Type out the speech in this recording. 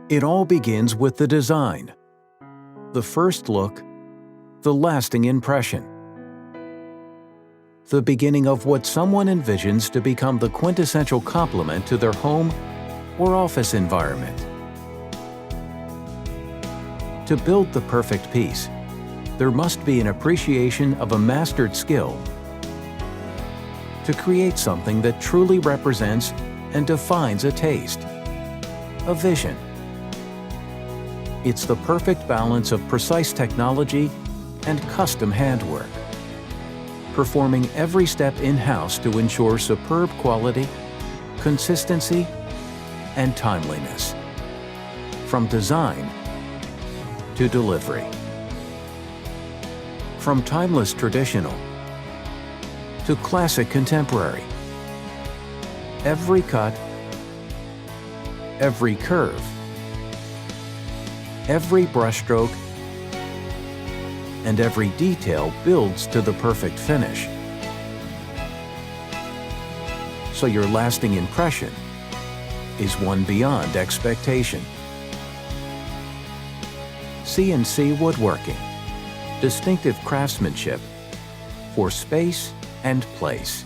It all begins with the design. The first look, the lasting impression. The beginning of what someone envisions to become the quintessential complement to their home or office environment. To build the perfect piece, there must be an appreciation of a mastered skill to create something that truly represents and defines a taste, a vision. It's the perfect balance of precise technology and custom handwork, performing every step in-house to ensure superb quality, consistency, and timeliness, from design to delivery. From timeless traditional to classic contemporary, every cut, every curve, every brushstroke, and every detail builds to the perfect finish. So your lasting impression is one beyond expectation. CNC Woodworking, distinctive craftsmanship for space and place.